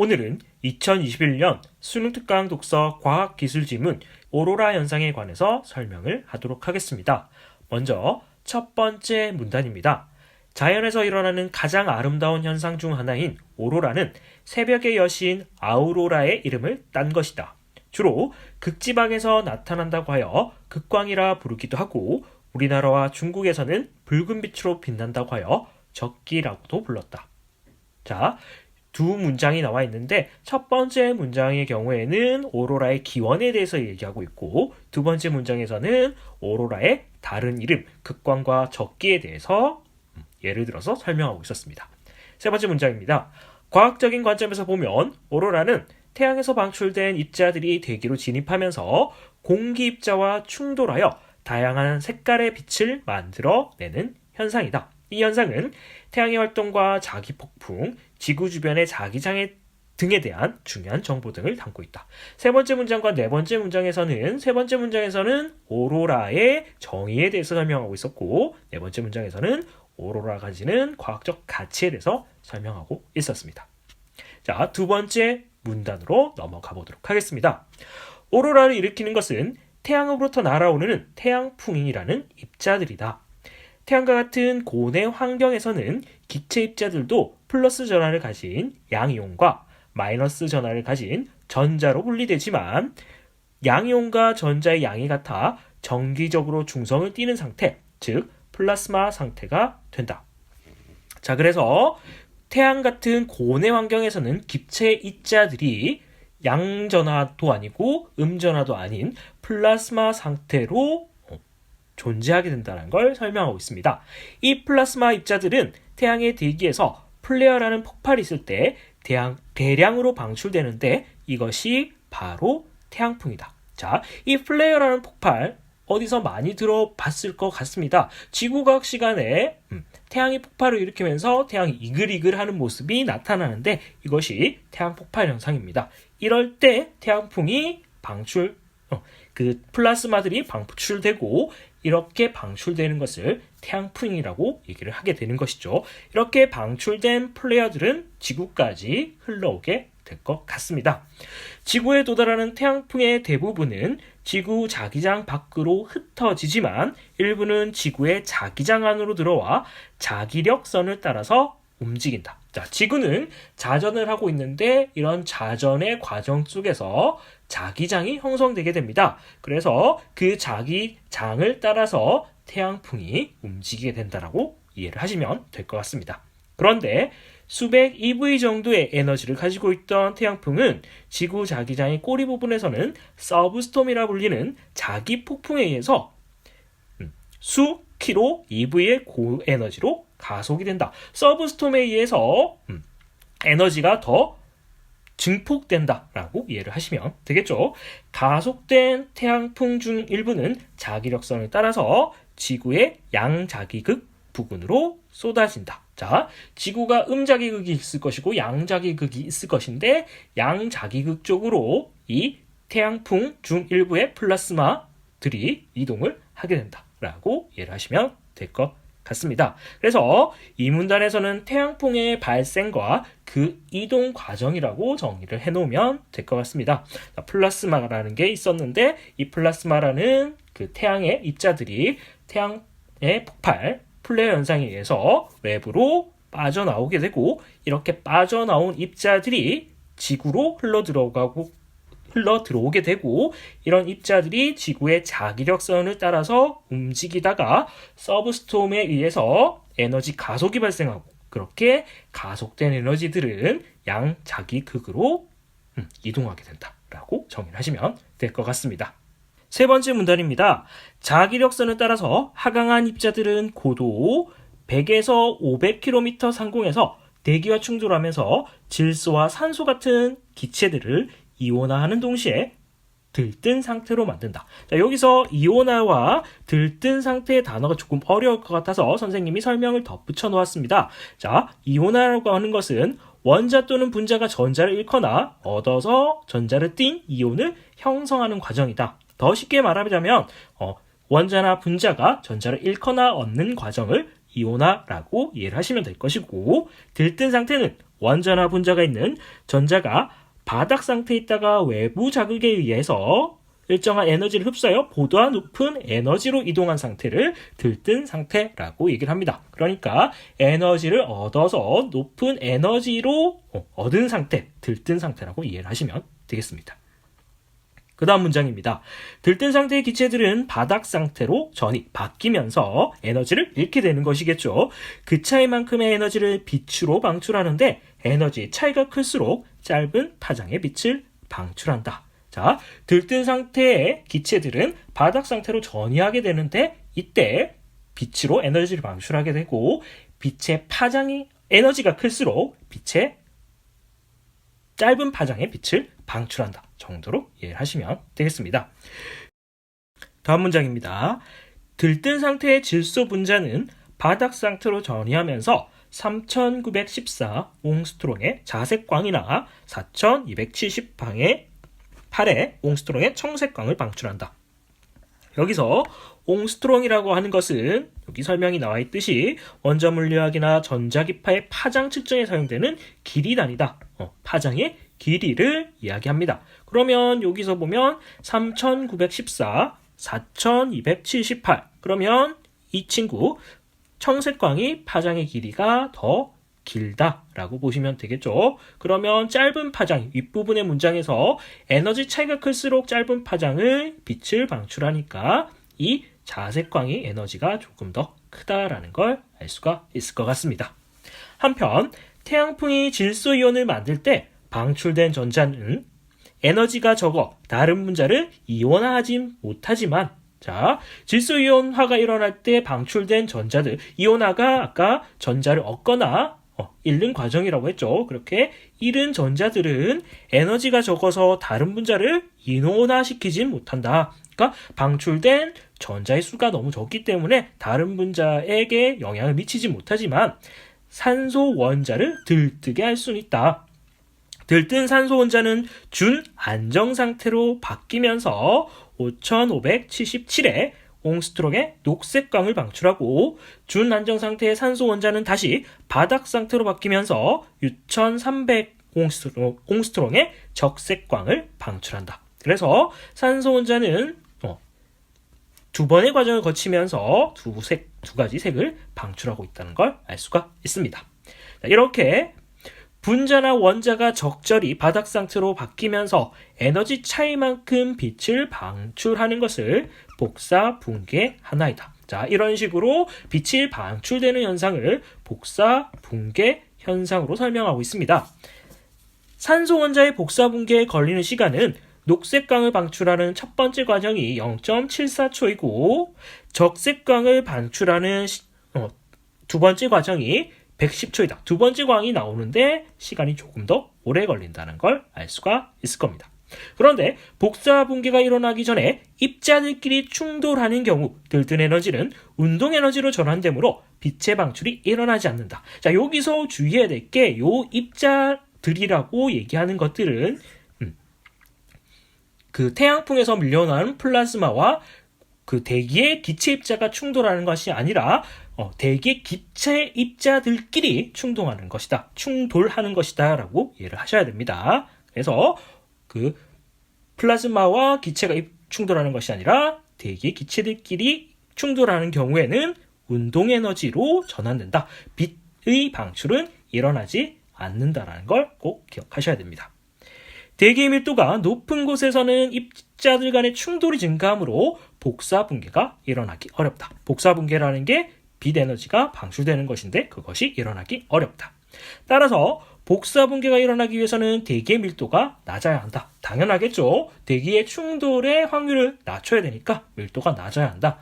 오늘은 2021년 수능특강 독서 과학기술지문 오로라 현상에 관해서 설명을 하도록 하겠습니다. 먼저 첫 번째 문단입니다. 자연에서 일어나는 가장 아름다운 현상 중 하나인 오로라는 새벽의 여신 아우로라의 이름을 딴 것이다. 주로 극지방에서 나타난다고 하여 극광이라 부르기도 하고 우리나라와 중국에서는 붉은 빛으로 빛난다고 하여 적기라고도 불렀다. 자, 두 문장이 나와 있는데 첫 번째 문장의 경우에는 오로라의 기원에 대해서 얘기하고 있고 두 번째 문장에서는 오로라의 다른 이름, 극광과 적기에 대해서 예를 들어서 설명하고 있었습니다. 세 번째 문장입니다. 과학적인 관점에서 보면 오로라는 태양에서 방출된 입자들이 대기로 진입하면서 공기 입자와 충돌하여 다양한 색깔의 빛을 만들어내는 현상이다. 이 현상은 태양의 활동과 자기폭풍, 지구 주변의 자기장 등에 대한 중요한 정보 등을 담고 있다. 세 번째 문장과 네 번째 문장에서는 오로라의 정의에 대해서 설명하고 있었고 네 번째 문장에서는 오로라가 가지는 과학적 가치에 대해서 설명하고 있었습니다. 자, 두 번째 문단으로 넘어가 보도록 하겠습니다. 오로라를 일으키는 것은 태양으로부터 날아오르는 태양풍이라는 입자들이다. 태양과 같은 고대 환경에서는 기체 입자들도 플러스 전하를 가진 양이온과 마이너스 전하를 가진 전자로 분리되지만 양이온과 전자의 양이 같아 정기적으로 중성을 띠는 상태, 즉 플라스마 상태가 된다. 자, 그래서 태양 같은 고대 환경에서는 기체 입자들이 양전하도 아니고 음전하도 아닌 플라스마 상태로 존재하게 된다는 걸 설명하고 있습니다. 이 플라스마 입자들은 태양의 대기에서 플레어라는 폭발이 있을 때 대량으로 방출되는데 이것이 바로 태양풍이다. 자, 이 플레어라는 폭발 어디서 많이 들어봤을 것 같습니다. 지구과학 시간에 태양이 폭발을 일으키면서 태양이 이글이글하는 모습이 나타나는데 이것이 태양 폭발 현상입니다. 이럴 때 태양풍이 그 플라스마들이 방출되고 이렇게 방출되는 것을 태양풍이라고 얘기를 하게 되는 것이죠. 이렇게 방출된 플레어들은 지구까지 흘러오게 될 것 같습니다. 지구에 도달하는 태양풍의 대부분은 지구 자기장 밖으로 흩어지지만 일부는 지구의 자기장 안으로 들어와 자기력선을 따라서 움직인다. 자, 지구는 자전을 하고 있는데 이런 자전의 과정 속에서 자기장이 형성되게 됩니다. 그래서 그 자기장을 따라서 태양풍이 움직이게 된다라고 이해를 하시면 될 것 같습니다. 그런데 수백 EV 정도의 에너지를 가지고 있던 태양풍은 지구 자기장의 꼬리 부분에서는 서브스톰이라 불리는 자기 폭풍에 의해서 수 킬로 EV의 고에너지로 가속이 된다. 서브스톰에 의해서 에너지가 더 증폭된다라고 이해를 하시면 되겠죠. 가속된 태양풍 중 일부는 자기력선을 따라서 지구의 양자기극 부근으로 쏟아진다. 자, 지구가 음자기극이 있을 것이고 양자기극이 있을 것인데 양자기극 쪽으로 이 태양풍 중 일부의 플라스마들이 이동을 하게 된다라고 이해를 하시면 될 것 같습니다. 그래서 이 문단에서는 태양풍의 발생과 그 이동 과정이라고 정의를 해놓으면 될 것 같습니다. 플라스마라는 게 있었는데 이 플라스마라는 그 태양의 입자들이 태양의 폭발, 플레어 현상에 의해서 외부로 빠져나오게 되고 이렇게 빠져나온 입자들이 지구로 흘러들어오게 되고 이런 입자들이 지구의 자기력선을 따라서 움직이다가 서브스톰에 의해서 에너지 가속이 발생하고 그렇게 가속된 에너지들은 양자기극으로 이동하게 된다라고 정의를 하시면 될 것 같습니다. 세 번째 문단입니다. 자기력선을 따라서 하강한 입자들은 고도 100에서 500km 상공에서 대기와 충돌하면서 질소와 산소 같은 기체들을 이온화하는 동시에 들뜬 상태로 만든다. 자, 여기서 이온화와 들뜬 상태의 단어가 조금 어려울 것 같아서 선생님이 설명을 덧붙여 놓았습니다. 자, 이온화라고 하는 것은 원자 또는 분자가 전자를 잃거나 얻어서 전자를 띤 이온을 형성하는 과정이다. 더 쉽게 말하자면 원자나 분자가 전자를 잃거나 얻는 과정을 이온화라고 이해를 하시면 될 것이고 들뜬 상태는 원자나 분자가 있는 전자가 바닥 상태에 있다가 외부 자극에 의해서 일정한 에너지를 흡수하여 보다 높은 에너지로 이동한 상태를 들뜬 상태라고 얘기를 합니다. 그러니까 에너지를 얻어서 높은 에너지로 얻은 상태, 들뜬 상태라고 이해를 하시면 되겠습니다. 그 다음 문장입니다. 들뜬 상태의 기체들은 바닥 상태로 전이 바뀌면서 에너지를 잃게 되는 것이겠죠. 그 차이만큼의 에너지를 빛으로 방출하는데 에너지 차이가 클수록 짧은 파장의 빛을 방출한다. 자, 들뜬 상태의 기체들은 바닥 상태로 전이하게 되는데 이때 빛으로 에너지를 방출하게 되고 빛의 파장이 에너지가 클수록 빛의 짧은 파장의 빛을 방출한다 정도로 이해를 하시면 되겠습니다. 다음 문장입니다. 들뜬 상태의 질소 분자는 바닥 상태로 전이하면서 3914 옹스트롱의 자색광이나 4270방의 8의 옹스트롱의 청색광을 방출한다. 여기서 옹스트롱이라고 하는 것은 여기 설명이 나와 있듯이 원자 물리학이나 전자기파의 파장 측정에 사용되는 길이 단위다. 파장의 길이를 이야기합니다. 그러면 여기서 보면 3914, 4278 그러면 이 친구 청색광이 파장의 길이가 더 길다라고 보시면 되겠죠. 그러면 짧은 파장, 윗부분의 문장에서 에너지 차이가 클수록 짧은 파장을 빛을 방출하니까 이 자색광이 에너지가 조금 더 크다라는 걸 알 수가 있을 것 같습니다. 한편 태양풍이 질소이온을 만들 때 방출된 전자는 에너지가 적어 다른 분자를 이온화하지 못하지만 자, 질소이온화가 일어날 때 방출된 전자들, 이온화가 아까 전자를 얻거나 잃는 과정이라고 했죠. 그렇게 잃은 전자들은 에너지가 적어서 다른 분자를 이온화시키진 못한다. 그러니까 방출된 전자의 수가 너무 적기 때문에 다른 분자에게 영향을 미치지 못하지만 산소 원자를 들뜨게 할 수는 있다. 들뜬 산소 원자는 준 안정 상태로 바뀌면서 5577의 옹스트롱의 녹색광을 방출하고 준 안정 상태의 산소 원자는 다시 바닥 상태로 바뀌면서 6300 옹스트롱의 적색광을 방출한다. 그래서 산소 원자는 두 번의 과정을 거치면서 두 가지 색을 방출하고 있다는 걸 알 수가 있습니다. 자, 이렇게 분자나 원자가 적절히 바닥 상태로 바뀌면서 에너지 차이만큼 빛을 방출하는 것을 복사 붕괴 하나이다. 자, 이런 식으로 빛이 방출되는 현상을 복사 붕괴 현상으로 설명하고 있습니다. 산소 원자의 복사 붕괴에 걸리는 시간은 녹색광을 방출하는 첫 번째 과정이 0.74초이고 적색광을 방출하는 두 번째 과정이 110초이다. 두 번째 광이 나오는데 시간이 조금 더 오래 걸린다는 걸 알 수가 있을 겁니다. 그런데 복사 붕괴가 일어나기 전에 입자들끼리 충돌하는 경우 들뜬 에너지는 운동 에너지로 전환되므로 빛의 방출이 일어나지 않는다. 자, 여기서 주의해야 될 게 요 입자들이라고 얘기하는 것들은 그 태양풍에서 밀려나는 플라즈마와 그 대기의 기체 입자가 충돌하는 것이 아니라 대기의 기체 입자들끼리 충돌하는 것이다 라고 이해를 하셔야 됩니다. 그래서 그 플라즈마와 기체가 충돌하는 것이 아니라 대기의 기체들끼리 충돌하는 경우에는 운동 에너지로 전환된다. 빛의 방출은 일어나지 않는다라는 걸 꼭 기억하셔야 됩니다. 대기의 밀도가 높은 곳에서는 입자들 간의 충돌이 증가하므로 복사 붕괴가 일어나기 어렵다. 복사 붕괴라는 게 빛 에너지가 방출되는 것인데 그것이 일어나기 어렵다. 따라서 복사 붕괴가 일어나기 위해서는 대기의 밀도가 낮아야 한다. 당연하겠죠. 대기의 충돌의 확률을 낮춰야 되니까 밀도가 낮아야 한다.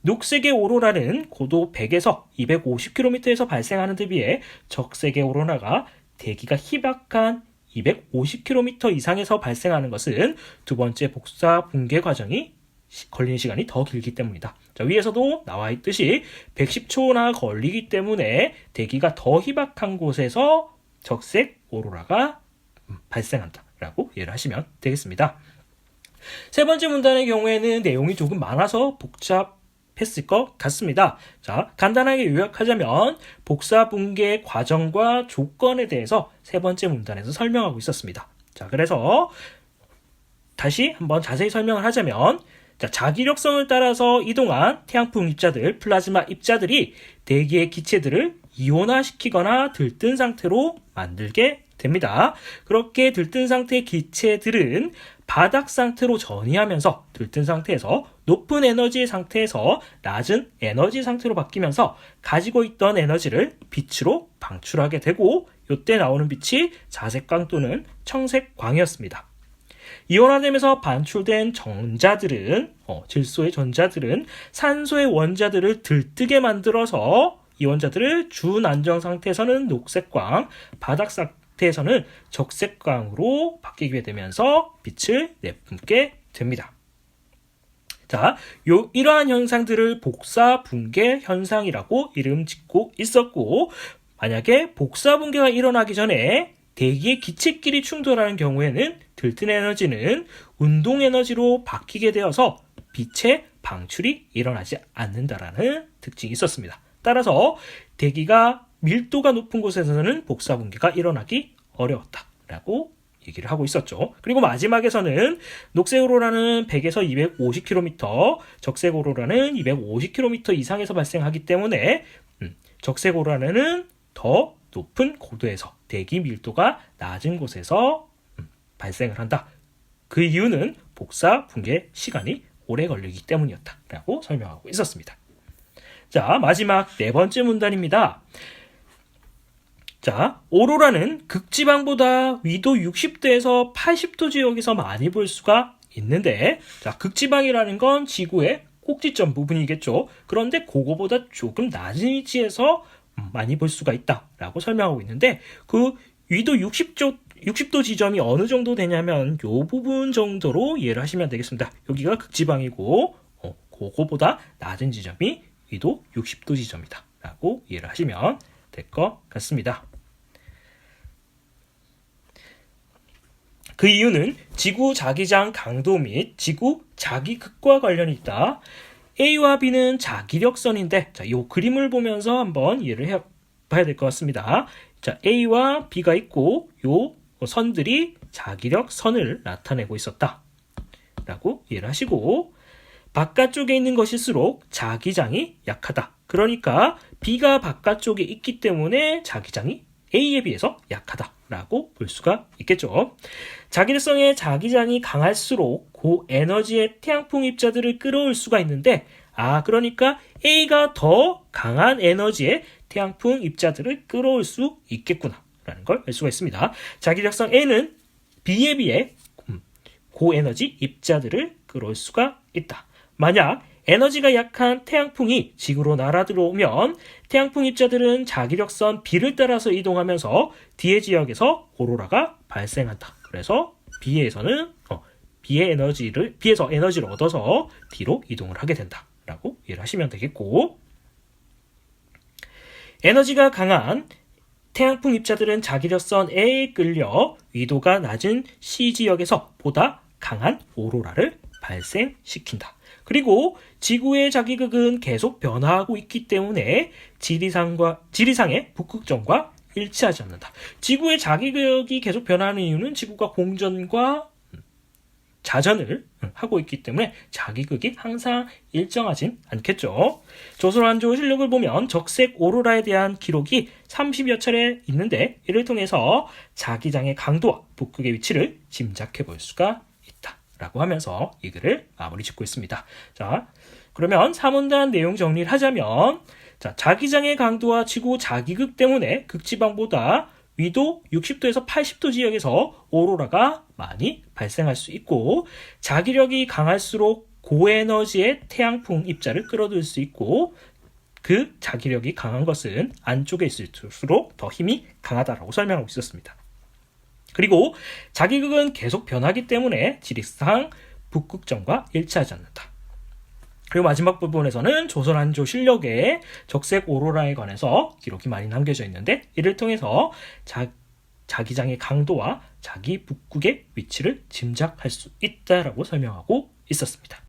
녹색의 오로라는 고도 100에서 250km에서 발생하는 데 비해 적색의 오로라가 대기가 희박한 250km 이상에서 발생하는 것은 두 번째 복사 붕괴 과정이 걸리는 시간이 더 길기 때문이다. 자, 위에서도 나와 있듯이 110초나 걸리기 때문에 대기가 더 희박한 곳에서 적색 오로라가 발생한다 라고 이해를 하시면 되겠습니다. 세 번째 문단의 경우에는 내용이 조금 많아서 했을 것 같습니다. 자, 간단하게 요약하자면 복사 붕괴 과정과 조건에 대해서 세 번째 문단에서 설명하고 있었습니다. 자, 그래서 다시 한번 자세히 설명을 하자면, 자, 자기력성을 따라서 이동한 태양풍 입자들, 플라즈마 입자들이 대기의 기체들을 이온화시키거나 들뜬 상태로 만들게 됩니다. 그렇게 들뜬 상태의 기체들은 바닥 상태로 전이하면서 들뜬 상태에서 높은 에너지 상태에서 낮은 에너지 상태로 바뀌면서 가지고 있던 에너지를 빛으로 방출하게 되고, 이때 나오는 빛이 자색광 또는 청색광이었습니다. 이온화되면서 반출된 전자들은, 질소의 전자들은 산소의 원자들을 들뜨게 만들어서 이 원자들을 준안정 상태에서는 녹색광, 바닥 상태에서는 적색광으로 바뀌게 되면서 빛을 내뿜게 됩니다. 자, 이러한 현상들을 복사 붕괴 현상이라고 이름 짓고 있었고, 만약에 복사 붕괴가 일어나기 전에 대기의 기체끼리 충돌하는 경우에는 들뜬 에너지는 운동 에너지로 바뀌게 되어서 빛의 방출이 일어나지 않는다라는 특징이 있었습니다. 따라서 대기가 밀도가 높은 곳에서는 복사 붕괴가 일어나기 어려웠다라고 얘기를 하고 있었죠. 그리고 마지막에서는 녹색 오로라는 100에서 250km, 적색 오로라는 250km 이상에서 발생하기 때문에 적색 오로라는 더 높은 고도에서, 대기 밀도가 낮은 곳에서 발생을 한다. 그 이유는 복사 붕괴 시간이 오래 걸리기 때문이었다라고 설명하고 있었습니다. 자, 마지막 네 번째 문단입니다. 자, 오로라는 극지방보다 위도 60도에서 80도 지역에서 많이 볼 수가 있는데, 자, 극지방이라는 건 지구의 꼭지점 부분이겠죠. 그런데 그거보다 조금 낮은 위치에서 많이 볼 수가 있다라고 설명하고 있는데, 그 위도 60도 지점이 어느 정도 되냐면 요 부분 정도로 이해를 하시면 되겠습니다. 여기가 극지방이고 그거보다 낮은 지점이 위도 60도 지점이다 라고 이해를 하시면 될 것 같습니다. 그 이유는 지구 자기장 강도 및 지구 자기극과 관련이 있다. A와 B는 자기력선인데, 자, 이 그림을 보면서 한번 이해를 해봐야 될 것 같습니다. 자, A와 B가 있고 요 선들이 자기력선을 나타내고 있었다 라고 이해를 하시고, 바깥쪽에 있는 것일수록 자기장이 약하다. 그러니까 B가 바깥쪽에 있기 때문에 자기장이 A에 비해서 약하다라고 볼 수가 있겠죠. 자기력성의 자기장이 강할수록 고에너지의 태양풍 입자들을 끌어올 수가 있는데, 그러니까 A가 더 강한 에너지의 태양풍 입자들을 끌어올 수 있겠구나 라는 걸 알 수가 있습니다. 자기력성 A는 B에 비해 고에너지 입자들을 끌어올 수가 있다. 만약 에너지가 약한 태양풍이 지구로 날아들어오면 태양풍 입자들은 자기력선 B를 따라서 이동하면서 D의 지역에서 오로라가 발생한다. 그래서 B에서 에너지를 얻어서 D로 이동을 하게 된다라고 이해를 하시면 되겠고, 에너지가 강한 태양풍 입자들은 자기력선 A에 끌려 위도가 낮은 C 지역에서 보다 강한 오로라를 발생시킨다. 그리고 지구의 자기극은 계속 변화하고 있기 때문에 지리상의 북극점과 일치하지 않는다. 지구의 자기극이 계속 변화하는 이유는 지구가 공전과 자전을 하고 있기 때문에 자기극이 항상 일정하진 않겠죠. 조선왕조 실록을 보면 적색 오로라에 대한 기록이 30여 차례 있는데, 이를 통해서 자기장의 강도와 북극의 위치를 짐작해 볼 수가 있다라고 하면서 이 글을 마무리 짓고 있습니다. 자, 그러면 3문단 내용 정리를 하자면, 자, 자기장의 강도와 지구 자기극 때문에 극지방보다 위도 60도에서 80도 지역에서 오로라가 많이 발생할 수 있고, 자기력이 강할수록 고에너지의 태양풍 입자를 끌어들일 수 있고, 그 자기력이 강한 것은 안쪽에 있을수록 더 힘이 강하다라고 설명하고 있었습니다. 그리고 자기극은 계속 변하기 때문에 지리상 북극점과 일치하지 않는다. 그리고 마지막 부분에서는 조선왕조 실록에 적색 오로라에 관해서 기록이 많이 남겨져 있는데, 이를 통해서 자기장의 강도와 자기 북극의 위치를 짐작할 수 있다라고 설명하고 있었습니다.